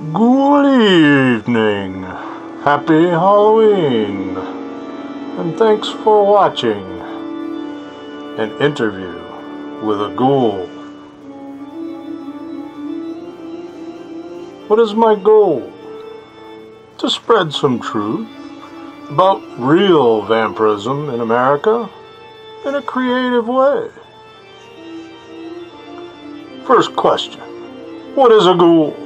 Good evening, happy Halloween, and thanks for watching an interview with a ghoul. What is my goal? To spread some truth about real vampirism in America in a creative way. First question, what is a ghoul?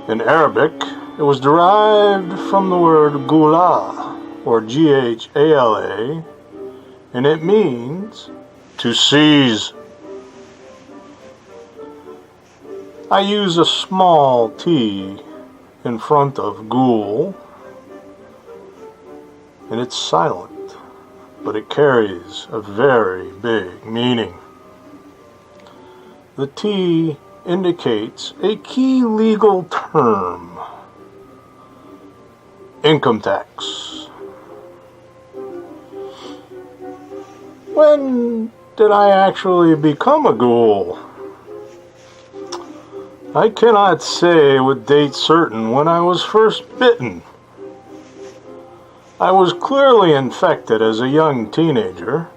In Arabic, it was derived from the word Ghula, or Ghala, and it means to seize. I use a small T in front of ghoul, and it's silent, but it carries a very big meaning. The T indicates a key legal term, income tax. When did I actually become a ghoul? I cannot say with date certain when I was first bitten. I was clearly infected as a young teenager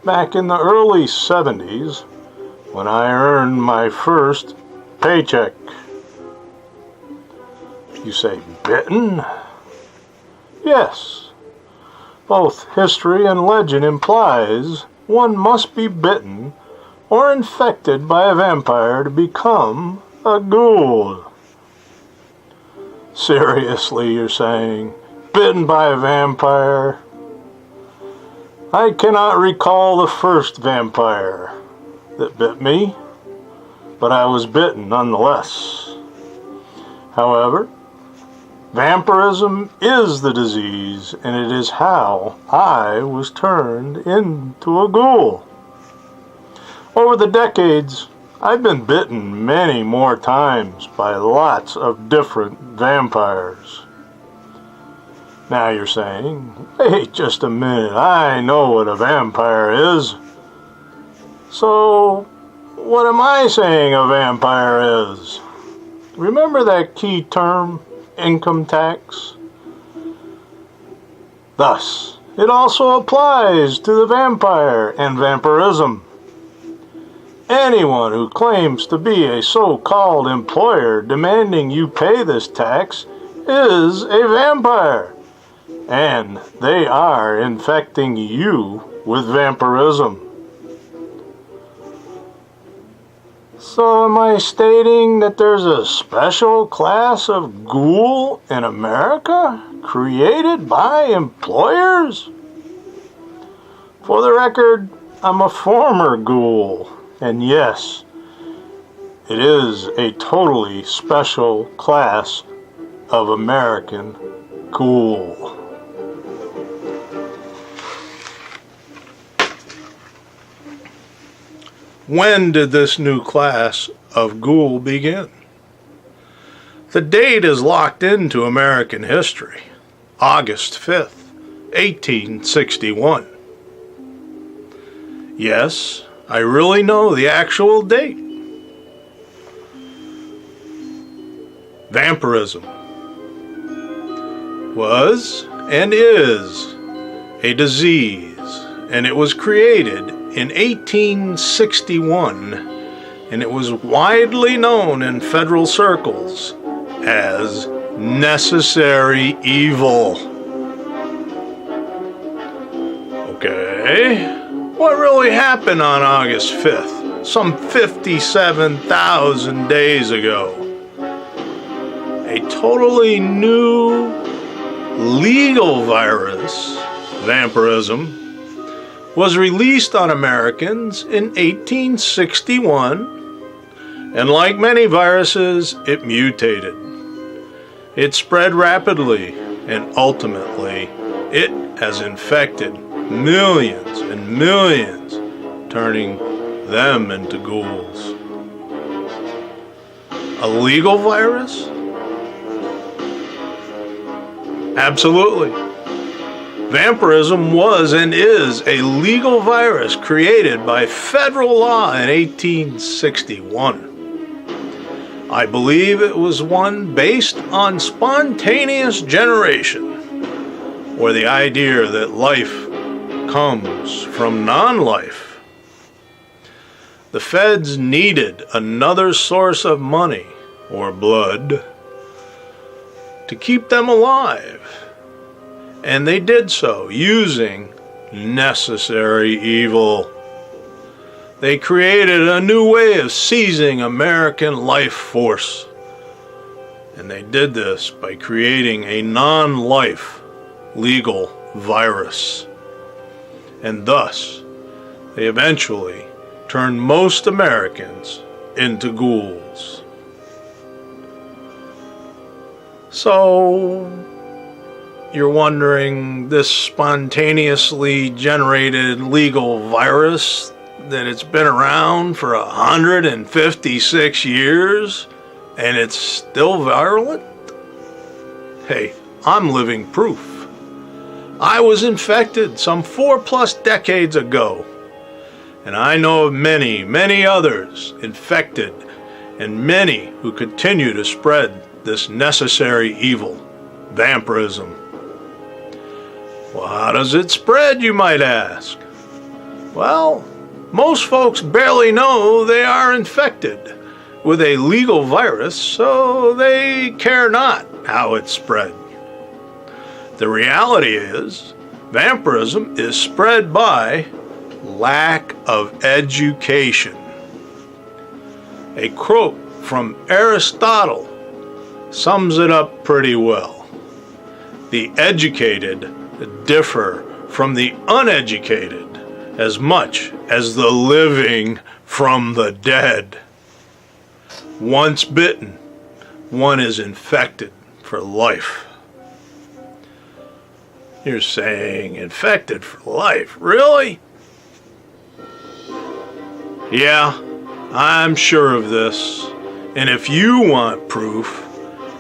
back in the early 70s when I earned my first paycheck. You say bitten? Yes. Both history and legend implies one must be bitten or infected by a vampire to become a ghoul. Seriously, you're saying, bitten by a vampire? I cannot recall the first vampire that bit me, but I was bitten nonetheless. However, vampirism is the disease, and it is how I was turned into a ghoul. Over the decades, I've been bitten many more times by lots of different vampires. Now you're saying, wait just a minute, I know what a vampire is. So, what am I saying a vampire is? Remember that key term, income tax? Thus, it also applies to the vampire and vampirism. Anyone who claims to be a so-called employer demanding you pay this tax is a vampire, and they are infecting you with vampirism. So am I stating that there's a special class of ghoul in America created by employers? For the record, I'm a former ghoul, and yes, it is a totally special class of American ghoul. When did this new class of ghoul begin? The date is locked into American history, August 5th, 1861. Yes, I really know the actual date. Vampirism was and is a disease, and it was created in 1861, and it was widely known in federal circles as necessary evil. Okay, what really happened on August 5th, some 57,000 days ago? A totally new legal virus, vampirism, was released on Americans in 1861, and like many viruses, it mutated. It spread rapidly, and ultimately, it has infected millions and millions, turning them into ghouls. A legal virus? Absolutely. Vampirism was and is a legal virus created by federal law in 1861. I believe it was one based on spontaneous generation, or the idea that life comes from non-life. The feds needed another source of money, or blood, to keep them alive, and they did so using necessary evil. They created a new way of seizing American life force, and they did this by creating a non-life legal virus. And thus, they eventually turned most Americans into ghouls. So, you're wondering, this spontaneously generated legal virus, that it's been around for 156 years and it's still virulent? Hey, I'm living proof. I was infected some 4+ decades ago, and I know of many, many others infected, and many who continue to spread this necessary evil, vampirism. Well, how does it spread, you might ask? Well, most folks barely know they are infected with a legal virus, so they care not how it's spread. The reality is, vampirism is spread by lack of education. A quote from Aristotle sums it up pretty well. The educated differ from the uneducated as much as the living from the dead. Once bitten, one is infected for life. You're saying infected for life, really? Yeah, I'm sure of this. And if you want proof,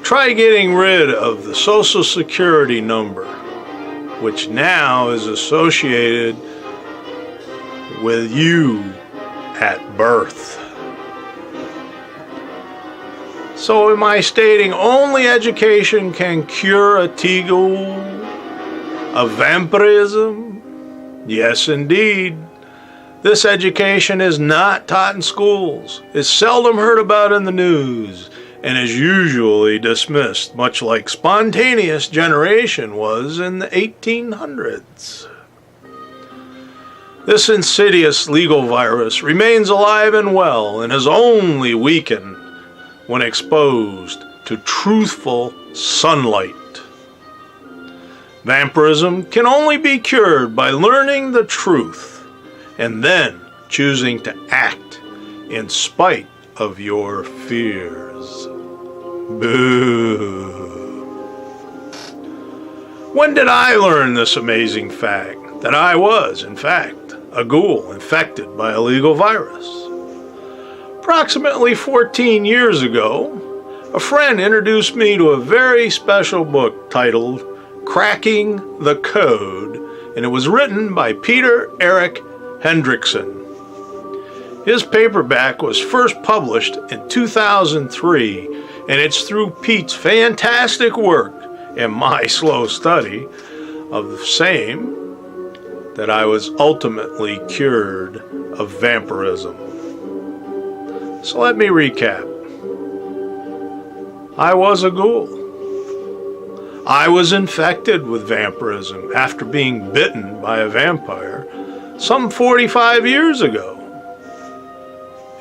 try getting rid of the Social Security number, which now is associated with you at birth. So am I stating only education can cure a T-Ghoul of vampirism? Yes, indeed. This education is not taught in schools, is seldom heard about in the news, and is usually dismissed, much like spontaneous generation was in the 1800s. This insidious legal virus remains alive and well and is only weakened when exposed to truthful sunlight. Vampirism can only be cured by learning the truth and then choosing to act in spite of your fears. Boo. When did I learn this amazing fact that I was, in fact, a ghoul infected by a legal virus? Approximately 14 years ago, a friend introduced me to a very special book titled Cracking the Code, and it was written by Peter Eric Hendrickson. His paperback was first published in 2003, and it's through Pete's fantastic work and my slow study of the same that I was ultimately cured of vampirism. So let me recap. I was a ghoul. I was infected with vampirism after being bitten by a vampire some 45 years ago.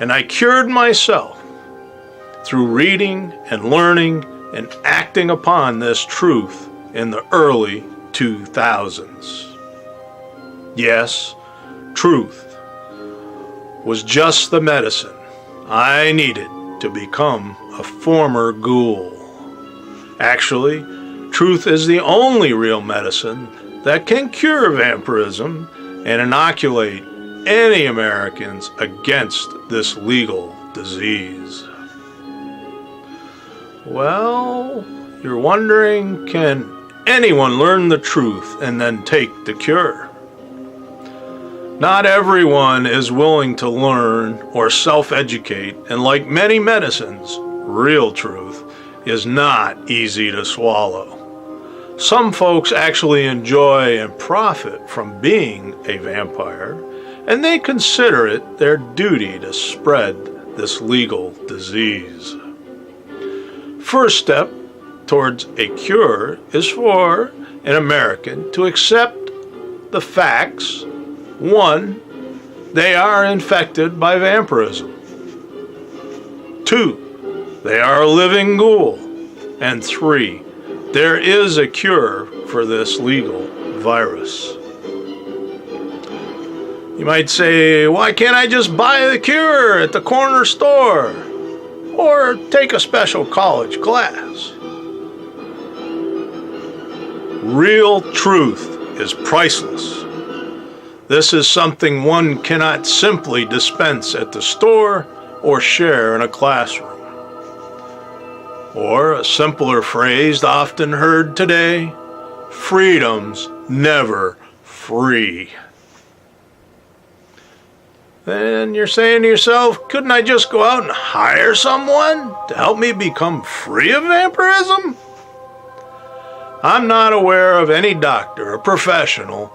And I cured myself through reading and learning and acting upon this truth in the early 2000s. Yes, truth was just the medicine I needed to become a former ghoul. Actually, truth is the only real medicine that can cure vampirism and inoculate any Americans against this legal disease. Well, you're wondering, can anyone learn the truth and then take the cure? Not everyone is willing to learn or self-educate, and like many medicines, real truth, is not easy to swallow. Some folks actually enjoy and profit from being a vampire, and they consider it their duty to spread this legal disease. First step towards a cure is for an American to accept the facts. 1, they are infected by vampirism. 2, they are a living ghoul. And 3, there is a cure for this legal virus. You might say, why can't I just buy the cure at the corner store or take a special college class? Real truth is priceless. This is something one cannot simply dispense at the store or share in a classroom. Or a simpler phrase often heard today, freedom's never free. Then you're saying to yourself, couldn't I just go out and hire someone to help me become free of vampirism? I'm not aware of any doctor or professional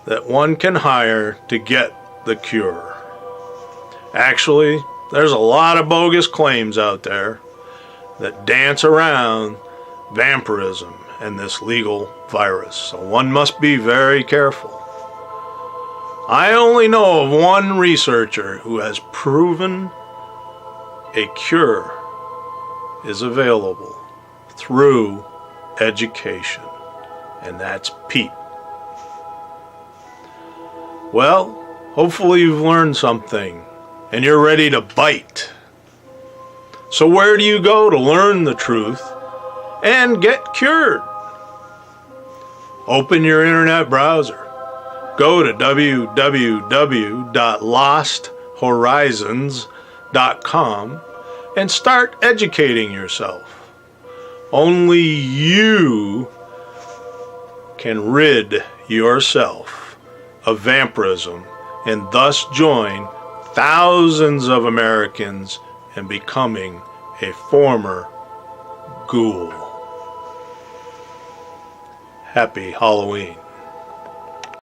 that one can hire to get the cure. Actually, there's a lot of bogus claims out there that dance around vampirism and this legal virus, so one must be very careful. I only know of one researcher who has proven a cure is available through education, and that's Pete. Well, hopefully you've learned something and you're ready to bite. So where do you go to learn the truth and get cured? Open your internet browser. Go to www.losthorizons.com and start educating yourself. Only you can rid yourself of vampirism and thus join thousands of Americans in becoming a former ghoul. Happy Halloween.